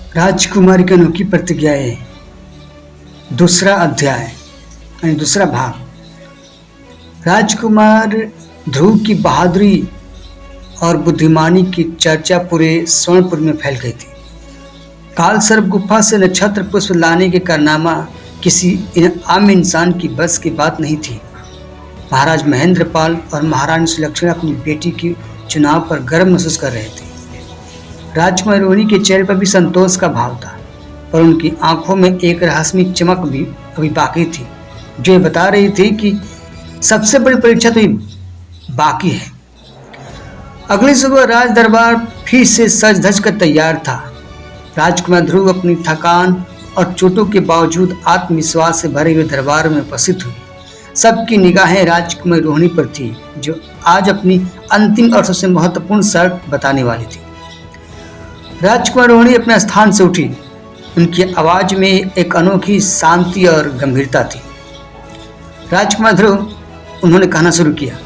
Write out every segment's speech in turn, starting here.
राजकुमारी की अनोखी प्रतिज्ञाएं, दूसरा अध्याय यानी दूसरा भाग। राजकुमार ध्रुव की बहादुरी और बुद्धिमानी की चर्चा पूरे स्वर्णपुर में फैल गई थी। काल सर्प गुफा से नक्षत्र पुष्प लाने के कारनामा किसी आम इंसान की बस की बात नहीं थी। महाराज महेंद्रपाल और महारानी सुलक्षणा अपनी बेटी के चुनाव पर गर्व महसूस कर रहे थे। राजकुमार रोहिणी के चेहरे पर भी संतोष का भाव था, पर उनकी आंखों में एक रहस्यमय चमक भी अभी बाकी थी, जो ये बता रही थी कि सबसे बड़ी परीक्षा तो बाकी है। अगली सुबह राज दरबार फिर से सज धज कर तैयार था। राजकुमार ध्रुव अपनी थकान और चोटों के बावजूद आत्मविश्वास से भरे हुए दरबार में उपस्थित हुई। सबकी निगाहें राजकुमार रोहिणी पर थी, जो आज अपनी अंतिम और सबसे महत्वपूर्ण शर्त बताने वाली थी। राजकुमार रोहिणी अपने स्थान से उठी। उनकी आवाज में एक अनोखी शांति और गंभीरता थी। राजकुमार ध्रुव, उन्होंने कहना शुरू किया,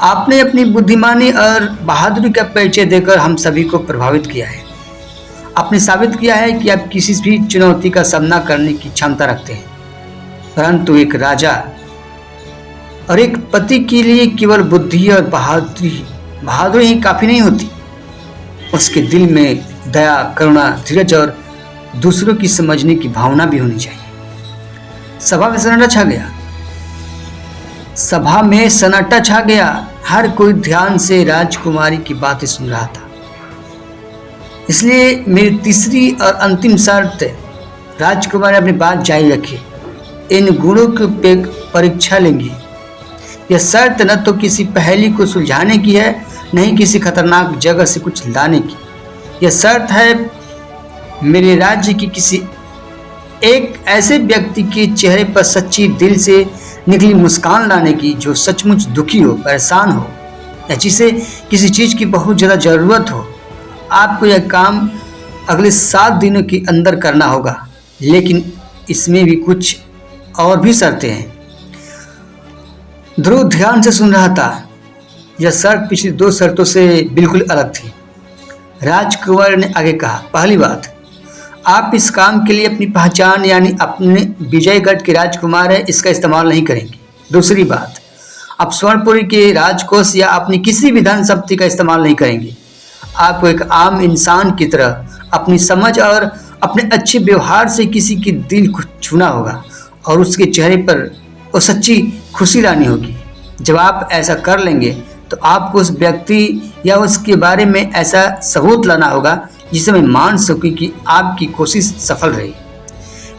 आपने अपनी बुद्धिमानी और बहादुरी का परिचय देकर हम सभी को प्रभावित किया है। आपने साबित किया है कि आप किसी भी चुनौती का सामना करने की क्षमता रखते हैं, परंतु एक राजा और एक पति के लिए केवल बुद्धि और बहादुरी ही काफी नहीं होती। उसके दिल में दया, करुणा, धीरज और दूसरों की समझने की भावना भी होनी चाहिए। सभा में सन्नाटा छा गया। हर कोई ध्यान से राजकुमारी की बातें सुन रहा था। इसलिए मेरी तीसरी और अंतिम शर्त, राजकुमारी अपनी बात जारी रखी, इन गुणों की परीक्षा लेंगी। यह शर्त न तो किसी पहेली को सुलझाने की है, नहीं किसी खतरनाक जगह से कुछ लाने की। यह शर्त है मेरे राज्य की किसी एक ऐसे व्यक्ति के चेहरे पर सच्ची दिल से निकली मुस्कान लाने की, जो सचमुच दुखी हो, परेशान हो या जिसे किसी चीज की बहुत ज्यादा जरूरत हो। आपको यह काम अगले 7 दिनों के अंदर करना होगा, लेकिन इसमें भी कुछ और भी शर्तें हैं। ध्रुव ध्यान से सुन रहा था। यह शर्त पिछली 2 शर्तों से बिल्कुल अलग थी। राजकुमार ने आगे कहा, पहली बात, आप इस काम के लिए अपनी पहचान यानी अपने विजयगढ़ के राजकुमार है इसका इस्तेमाल नहीं करेंगे। दूसरी बात, आप स्वर्णपुरी के राजकोष या अपनी किसी भी धन संपत्ति का इस्तेमाल नहीं करेंगे। आपको एक आम इंसान की तरह अपनी समझ और अपने अच्छे व्यवहार से किसी के दिल को छूना होगा और उसके चेहरे पर वो सच्ची खुशी लानी होगी। जब आप ऐसा कर लेंगे तो आपको उस व्यक्ति या उसके बारे में ऐसा सबूत लाना होगा जिसे मैं मान सकूं कि आपकी कोशिश सफल रही।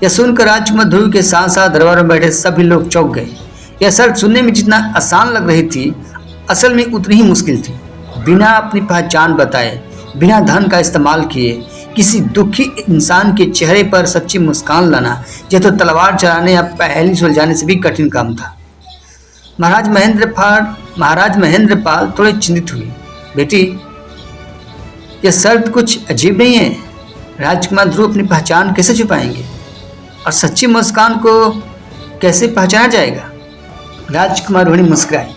यह सुनकर राजकुमार ध्रुव के साथ साथ दरबार में बैठे सभी लोग चौंक गए। यह शर्त सुनने में जितना आसान लग रही थी, असल में उतनी ही मुश्किल थी। बिना अपनी पहचान बताए, बिना धन का इस्तेमाल किए, किसी दुखी इंसान के चेहरे पर सच्ची मुस्कान लाना, यह तो तलवार चलाने या पहेली सुलझाने से भी कठिन काम था। महाराज महेंद्रपाल थोड़े चिंतित हुए। बेटी, यह शर्त कुछ अजीब नहीं है। राजकुमार ध्रुव अपनी पहचान कैसे छुपाएंगे और सच्ची मुस्कान को कैसे पहचाना जाएगा? राजकुमार रोहिणी मुस्कुराई।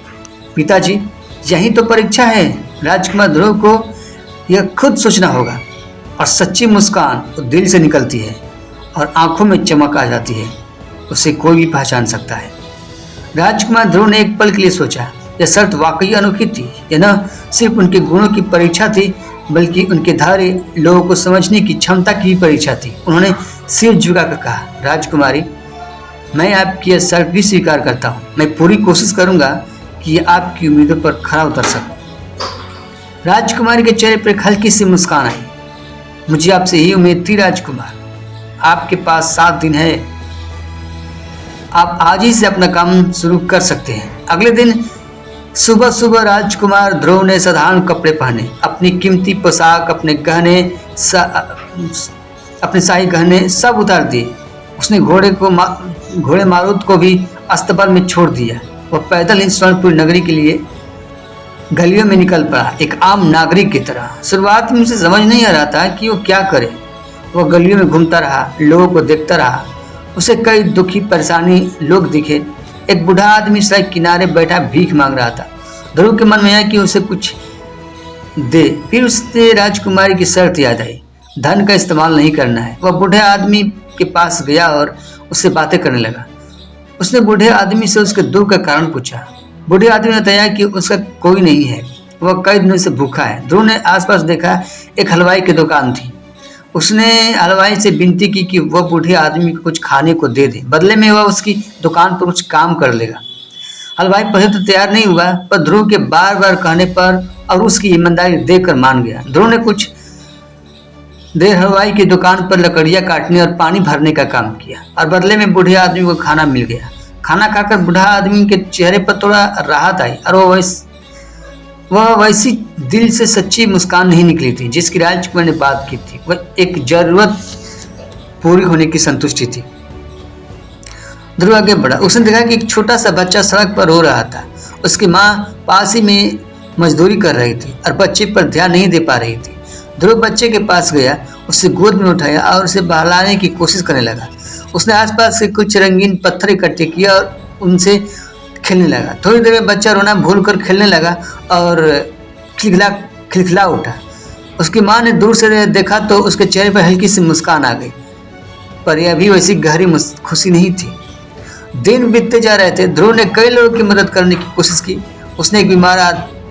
पिताजी, यही तो परीक्षा है। राजकुमार ध्रुव को यह खुद सोचना होगा, और सच्ची मुस्कान तो दिल से निकलती है और आंखों में चमक आ जाती है। उसे कोई भी पहचान सकता है। राजकुमार ध्रुव ने एक पल के लिए सोचा। यह शर्त वाकई अनोखी थी। यह न सिर्फ उनके गुणों की परीक्षा थी, बल्कि उनके धैर्य, लोगों को समझने की क्षमता की भी परीक्षा थी। उन्होंने सिर झुकाकर कहा, राजकुमारी, मैं आपकी यह शर्त भी स्वीकार करता हूँ। मैं पूरी कोशिश करूंगा कि यह आपकी उम्मीदों पर खरा उतर सके। राजकुमारी के चेहरे पर एक हल्की सी मुस्कान आई। मुझे आपसे यही उम्मीद थी राजकुमार। आपके पास 7 दिन है। आप आज ही से अपना काम शुरू कर सकते हैं। अगले दिन सुबह सुबह राजकुमार ध्रुव ने साधारण कपड़े पहने, अपनी कीमती पोशाक, अपने शाही गहने सब उतार दिए। उसने घोड़े मारुत को भी अस्तबल में छोड़ दिया। वह पैदल ही स्वर्णपुरी नगरी के लिए गलियों में निकल पड़ा, एक आम नागरिक की तरह। शुरुआत में उसे समझ नहीं आ रहा था कि वो क्या करे। वह गलियों में घूमता रहा, लोगों को देखता रहा। उसे कई दुखी परेशानी लोग दिखे। एक बूढ़ा आदमी सड़क किनारे बैठा भीख मांग रहा था। ध्रुव के मन में आया कि उसे कुछ दे। फिर उससे राजकुमारी की शर्त याद आई। धन का इस्तेमाल नहीं करना है। वह बूढ़े आदमी के पास गया और उससे बातें करने लगा। उसने बूढ़े आदमी से उसके दुख का कारण पूछा। बूढ़े आदमी ने बताया कि उसका कोई नहीं है, वह कई दिनों से भूखा है। ध्रुव ने आसपास देखा, एक हलवाई की दुकान थी। उसने हलवाई से विनती की कि वह बूढ़े आदमी को कुछ खाने को दे दे, बदले में वह उसकी दुकान पर कुछ काम कर लेगा। हलवाई पहले तो तैयार नहीं हुआ, पर ध्रुव के बार बार कहने पर और उसकी ईमानदारी देखकर मान गया। ध्रुव ने कुछ देर हलवाई की दुकान पर लकड़ियां काटने और पानी भरने का काम किया और बदले में बूढ़े आदमी को खाना मिल गया। खाना खाकर बूढ़ा आदमी के चेहरे पर थोड़ा राहत आई और वह वैसी दिल से सच्ची मुस्कान नहीं निकली थी जिसकी राजकुमार ने बात की थी। वह एक जरूरत पूरी होने की संतुष्टि थी। ध्रुव आगे बढ़ा। उसने देखा कि एक छोटा सा बच्चा सड़क पर रो रहा था। उसकी माँ पास ही में मजदूरी कर रही थी और बच्चे पर ध्यान नहीं दे पा रही थी। ध्रुव बच्चे के पास गया, उसे गोद में उठाया और उसे बहलाने की कोशिश करने लगा। उसने आसपास के कुछ रंगीन पत्थर इकट्ठे किया और उनसे खेलने लगा। थोड़ी देर में बच्चा रोना भूलकर खेलने लगा और खिलखिला उठा। उसकी माँ ने दूर से देखा तो उसके चेहरे पर हल्की सी मुस्कान आ गई, पर यह भी वैसी गहरी खुशी नहीं थी। दिन बीतते जा रहे थे। ध्रुव ने कई लोगों की मदद करने की कोशिश की। उसने एक बीमार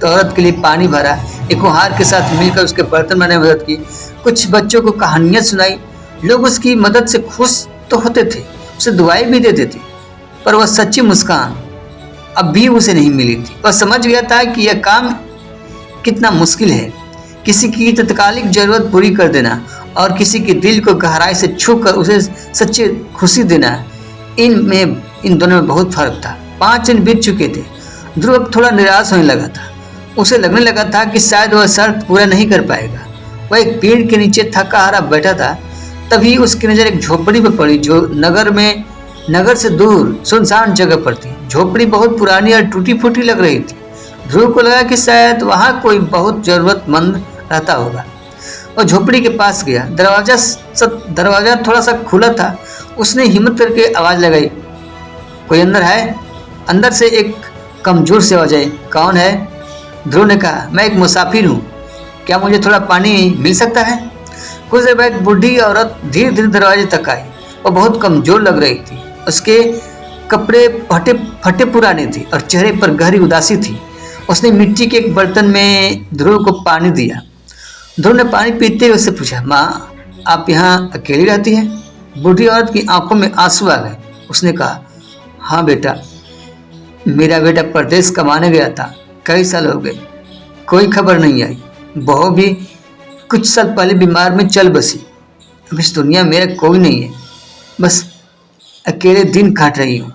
औरत के लिए पानी भरा, एक कुम्हार के साथ मिलकर उसके बर्तन बनाने में मदद की, कुछ बच्चों को कहानियां सुनाई। लोग उसकी मदद से खुश तो होते थे, उसे दुआएं भी देते थे, पर वह सच्ची मुस्कान अब भी उसे नहीं मिली थी। वह समझ गया था कि यह काम कितना मुश्किल है। किसी की तत्कालिक जरूरत पूरी कर देना और किसी के दिल को गहराई से छूकर उसे सच्ची खुशी देना, इन दोनों में बहुत फर्क था। 5 दिन बीत चुके थे। ध्रुव अब थोड़ा निराश होने लगा था। उसे लगने लगा था कि शायद वह शर्त पूरा नहीं कर पाएगा। वह एक पेड़ के नीचे थका हारा बैठा था। तभी उसकी नजर एक झोपड़ी पर पड़ी जो नगर से दूर सुनसान जगह पर थी। झोपड़ी बहुत पुरानी और टूटी फूटी लग रही थी। ध्रुव को लगा कि शायद वहां कोई बहुत जरूरतमंद रहता होगा। और झोपड़ी के पास गया। दरवाजा थोड़ा सा खुला था। उसने हिम्मत करके आवाज लगाई, कोई अंदर है? अंदर से एक कमजोर से आवाज आई, कौन है? ध्रुव ने कहा, मैं एक मुसाफिर हूँ, क्या मुझे थोड़ा पानी मिल सकता है? कुछ देर बाद बूढ़ी औरत धीरे धीरे दरवाजे तक आई। वो बहुत कमजोर लग रही थी। उसके कपड़े फटे पुराने थे और चेहरे पर गहरी उदासी थी। उसने मिट्टी के एक बर्तन में ध्रुव को पानी दिया। ध्रुव ने पानी पीते हुए उससे पूछा, माँ आप यहाँ अकेली रहती हैं? बूढ़ी औरत की आंखों में आंसू आ गए। उसने कहा, हाँ बेटा, मेरा बेटा परदेश कमाने गया था, कई साल हो गए, कोई खबर नहीं आई। बहू भी कुछ साल पहले बीमार में चल बसी। अब इस दुनिया में मेरा कोई नहीं है, बस अकेले दिन काट रही हूँ।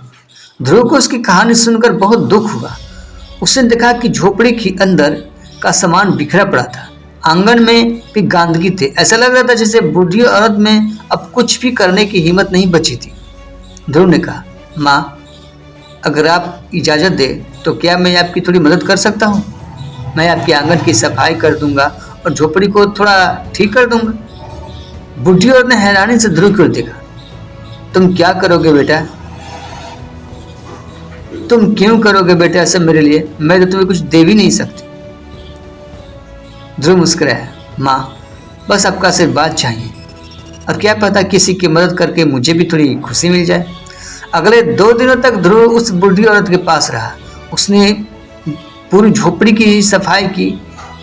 ध्रुव को उसकी कहानी सुनकर बहुत दुख हुआ। उसने देखा कि झोपड़ी के अंदर का सामान बिखरा पड़ा था। आंगन में भी गंदगी थी। ऐसा लग रहा था जैसे बूढ़ी औरत में अब कुछ भी करने की हिम्मत नहीं बची थी। ध्रुव ने कहा, माँ अगर आप इजाज़त दे तो क्या मैं आपकी थोड़ी मदद कर सकता हूँ? मैं आपके आंगन की सफाई कर दूंगा और झोपड़ी को थोड़ा ठीक कर दूंगा। बूढ़ी औरत ने हैरानी से ध्रुव की ओर देखा। तुम क्या करोगे बेटा? तुम क्यों करोगे बेटा ऐसा मेरे लिए? मैं तो तुम्हें कुछ दे भी नहीं सकती। ध्रुव मुस्कुराया, माँ बस आपका आशीर्वाद चाहिए, और क्या पता किसी की मदद करके मुझे भी थोड़ी खुशी मिल जाए। अगले 2 दिनों तक ध्रुव उस बूढ़ी औरत के पास रहा। उसने पूरी झोपड़ी की सफाई की,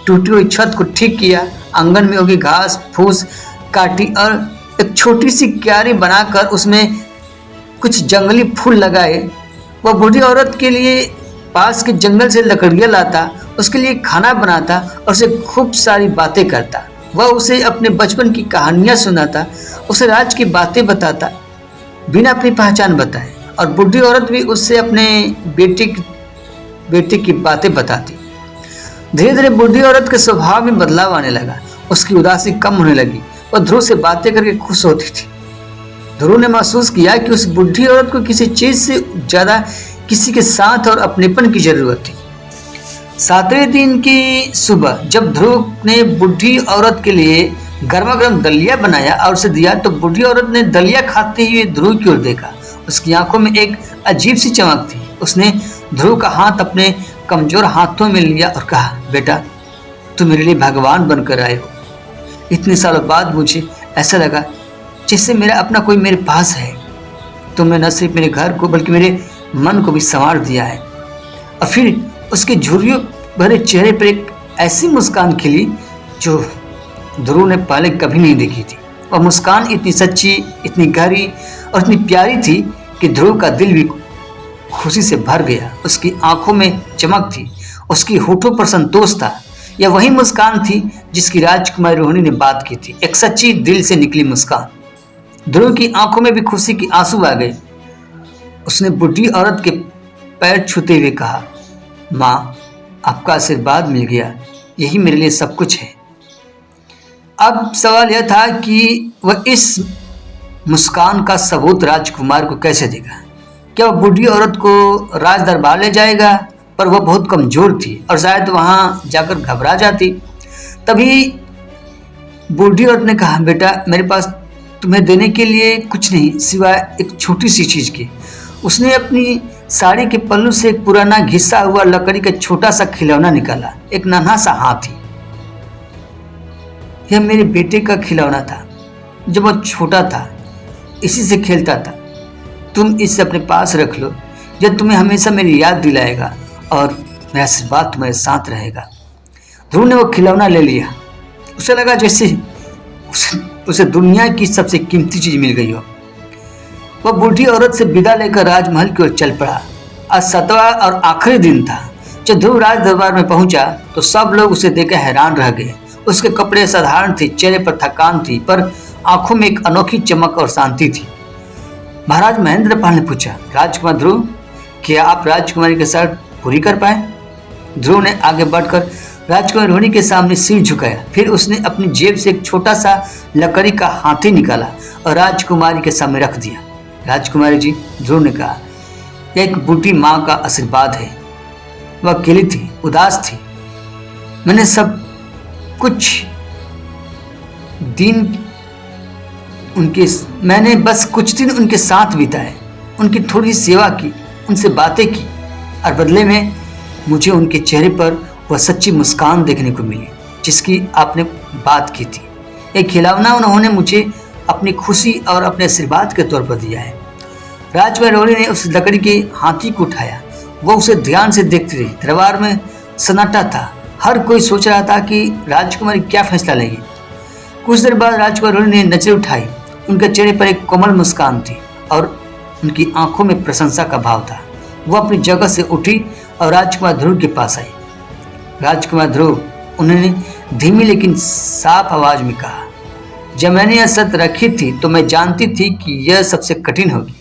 टूटी हुई छत को ठीक किया, आंगन में उगी घास फूस काटी और एक छोटी सी क्यारी बनाकर उसमें कुछ जंगली फूल लगाए। वह बूढ़ी औरत के लिए पास के जंगल से लकड़ियाँ लाता, उसके लिए खाना बनाता और उसे खूब सारी बातें करता। वह उसे अपने बचपन की कहानियाँ सुनाता, उसे राज की बातें बताता बिना अपनी पहचान बताए, और बूढ़ी औरत भी उससे अपने बेटे की बातें बताती। धीरे धीरे बूढ़ी औरत के स्वभाव में बदलाव आने लगा। उसकी उदासी कम होने लगी। वह ध्रुव से बातें करके खुश होती थी। ध्रुव ने महसूस किया कि उस बूढ़ी औरत को किसी चीज से ज्यादा किसी के साथ और अपनेपन की जरूरत थी। 7वें दिन की सुबह जब ध्रुव ने बूढ़ी औरत के लिए गर्मा गर्म दलिया बनाया और उसे दिया, तो बूढ़ी औरत ने दलिया खाते हुए ध्रुव की ओर देखा। उसकी आंखों में एक अजीब सी चमक थी। उसने ध्रुव का हाथ अपने कमजोर हाथों में लिया और कहा, बेटा तुम मेरे लिए भगवान बनकर आए हो। इतने सालों बाद मुझे ऐसा लगा जैसे मेरा अपना कोई मेरे पास है। तुमने न सिर्फ मेरे घर को बल्कि मेरे मन को भी संवार दिया है। और फिर उसके झुर्रियों भरे चेहरे पर एक ऐसी मुस्कान खिली जो ध्रुव ने पहले कभी नहीं देखी थी। वह मुस्कान इतनी सच्ची, इतनी गहरी और इतनी प्यारी थी कि ध्रुव का दिल भी खुशी से भर गया। उसकी आंखों में चमक थी, उसकी होठों पर संतोष था। यह वही मुस्कान थी जिसकी राजकुमारी रोहिणी ने बात की थी, एक सच्ची दिल से निकली मुस्कान। ध्रुव की आंखों में भी खुशी के आंसू आ गए। उसने बुढ़ी औरत के पैर छूते हुए कहा, माँ, आपका आशीर्वाद मिल गया, यही मेरे लिए सब कुछ है। अब सवाल यह था कि वह इस मुस्कान का सबूत राजकुमार को कैसे देगा। क्या वह बूढ़ी औरत को राज दरबार ले जाएगा? पर वह बहुत कमजोर थी और शायद वहां जाकर घबरा जाती। तभी बूढ़ी औरत ने कहा, बेटा, मेरे पास तुम्हें देने के लिए कुछ नहीं सिवाय एक छोटी सी चीज की। उसने अपनी साड़ी के पल्लू से एक पुराना घिसा हुआ लकड़ी का छोटा सा खिलौना निकाला, एक नन्हा सा हाथी। यह मेरे बेटे का खिलौना था, जब वह छोटा था इसी से खेलता था। तुम इसे अपने पास रख लो, यह तुम्हें हमेशा मेरी याद दिलाएगा और मेरा आशीर्वाद तुम्हारे साथ रहेगा। ध्रुव ने वो खिलौना ले लिया। उसे लगा जैसे उसे दुनिया की सबसे कीमती चीज मिल गई हो। वह बूढ़ी औरत से विदा लेकर राजमहल की ओर चल पड़ा। आज 7वां और आखिरी दिन था। जब ध्रुव राज दरबार में पहुंचा तो सब लोग उसे देखकर हैरान रह गए। उसके कपड़े साधारण थे, चेहरे पर थकान थी, पर आंखों में एक अनोखी चमक और शांति थी। महाराज महेंद्रपाल ने पूछा, राजकुमार ध्रुव, क्या आप राजकुमारी की शर्त पूरी कर पाए? ध्रुव ने आगे बढ़कर राजकुमारी रोहिणी के सामने सिर झुकाया। फिर उसने अपनी जेब से एक छोटा सा लकड़ी का हाथी निकाला और राजकुमारी के सामने रख दिया। राजकुमारी जी, ध्रुव ने कहा, यह एक बूढ़ी माँ का आशीर्वाद है। वह अकेली थी, उदास थी। मैंने बस कुछ दिन उनके साथ बिताए, उनकी थोड़ी सेवा की, उनसे बातें की और बदले में मुझे उनके चेहरे पर वह सच्ची मुस्कान देखने को मिली जिसकी आपने बात की थी। एक खिलौना उन्होंने मुझे अपनी खुशी और अपने आशीर्वाद के तौर पर दिया है। राजकुमारी रोहिणी ने उस लकड़ी के हाथी को उठाया। वह उसे ध्यान से देखती रही। दरबार में सन्नाटा था। हर कोई सोच रहा था कि राजकुमारी क्या फैसला लेगी। कुछ देर बाद राजकुमारी रोहिणी ने नजर उठाई। उनके चेहरे पर एक कोमल मुस्कान थी और उनकी आंखों में प्रशंसा का भाव था। वह अपनी जगह से उठी और राजकुमार ध्रुव के पास आई। राजकुमार ध्रुव, उन्होंने धीमी लेकिन साफ आवाज में कहा, जब मैंने यह शर्त रखी थी तो मैं जानती थी कि यह सबसे कठिन होगी।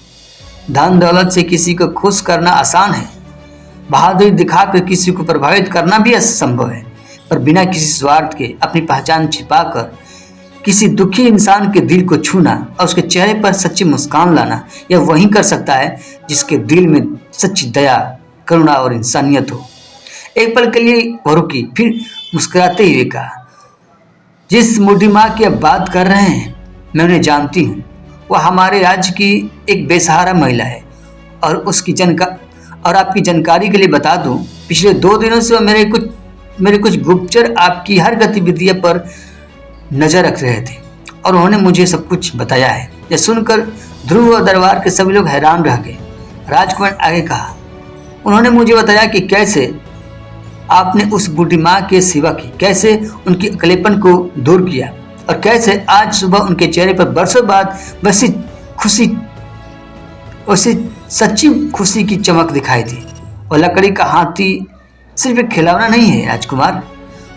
धन दौलत से किसी को खुश करना आसान है, बहादुरी दिखाकर किसी को प्रभावित करना भी असंभव है, पर बिना किसी स्वार्थ के अपनी पहचान छिपाकर किसी दुखी इंसान के दिल को छूना और उसके चेहरे पर सच्ची मुस्कान लाना, यह वही कर सकता है जिसके दिल में सच्ची दया, करुणा और इंसानियत हो। एक पल के लिए वह रुकी, फिर मुस्कुराते हुए कहा, जिस बूढ़ी माँ की आप बात कर रहे हैं मैं उन्हें जानती हूँ। वह हमारे राज्य की एक बेसहारा महिला है और और आपकी जानकारी के लिए बता दूं, पिछले 2 दिनों से वह मेरे कुछ गुप्तचर आपकी हर गतिविधियों पर नजर रख रहे थे और उन्होंने मुझे सब कुछ बताया है। यह सुनकर ध्रुव और दरबार के सभी लोग हैरान रह गए। राजकुमार आगे कहा, उन्होंने मुझे बताया कि कैसे आपने उस बूढ़ी माँ की सेवा की, कैसे उनकी अकेलेपन को दूर किया और कैसे आज सुबह उनके चेहरे पर बरसों बाद वैसी सच्ची खुशी की चमक दिखाई दी। और लकड़ी का हाथी सिर्फ एक खिलौना नहीं है राजकुमार,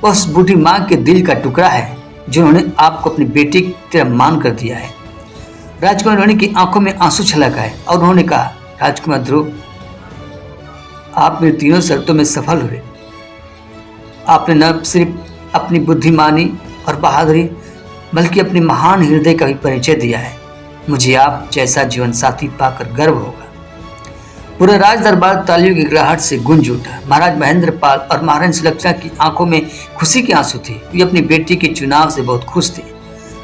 वह उस बूढ़ी माँ के दिल का टुकड़ा है जिन्होंने आपको अपनी बेटी की तरह मान कर दिया है। राजकुमार रोहिणी की आंखों में आंसू छलक आए और उन्होंने कहा, राजकुमार ध्रुव, आप मेरी तीनों शर्तों में सफल हुए। आपने न सिर्फ अपनी बुद्धिमानी और बहादुरी बल्कि अपने महान हृदय का भी परिचय दिया है। मुझे आप जैसा जीवन साथी पाकर गर्व होगा। पूरा राज दरबार तालियों की गिड़गिड़ाहट से गूंज उठा। महाराज महेंद्रपाल और महारानी सुलक्षणा की आंखों में खुशी के आंसू थे। वे अपनी बेटी के चुनाव से बहुत खुश थे।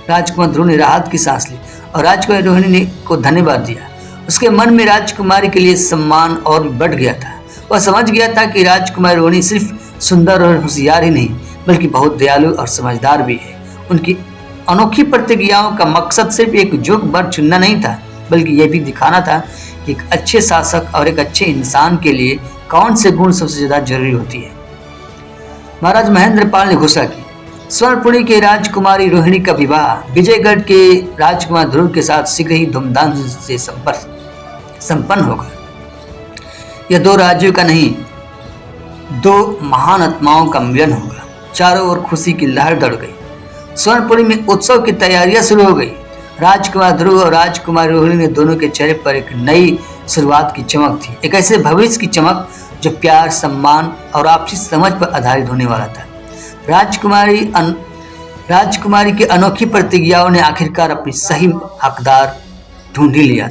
राजकुमार ध्रुव ने राहत की सांस ली और राजकुमारी रोहिणी को धन्यवाद दिया। उसके मन में राजकुमारी के लिए सम्मान और बढ़ गया था। वह समझ गया था कि राजकुमारी रोहिणी सिर्फ सुंदर और होशियार ही नहीं बल्कि बहुत दयालु और समझदार भी है। उनकी अनोखी प्रतिज्ञाओं का मकसद सिर्फ एक युग वर चुनना नहीं था, बल्कि यह भी दिखाना था कि एक अच्छे शासक और एक अच्छे इंसान के लिए कौन से गुण सबसे ज्यादा जरूरी होती है। महाराज महेंद्र पाल ने घोषणा की, स्वर्णपुरी के राजकुमारी रोहिणी का विवाह विजयगढ़ के राजकुमार ध्रुव के साथ शीघ्र ही धूमधाम से संपन्न होगा। यह दो राज्यों का नहीं, दो महान आत्माओं का मिलन होगा। चारों ओर खुशी की लहर दौड़ गई। स्वर्णपुरी में उत्सव की तैयारियां शुरू हो गई। राजकुमार ध्रुव और राजकुमारी रोहिणी ने दोनों के चेहरे पर एक नई शुरुआत की चमक थी, एक ऐसे भविष्य की चमक जो प्यार, सम्मान और आपसी समझ पर आधारित होने वाला था। राजकुमारी की अनोखी प्रतिज्ञाओं ने आखिरकार अपनी सही हकदार ढूंढ ही लिया।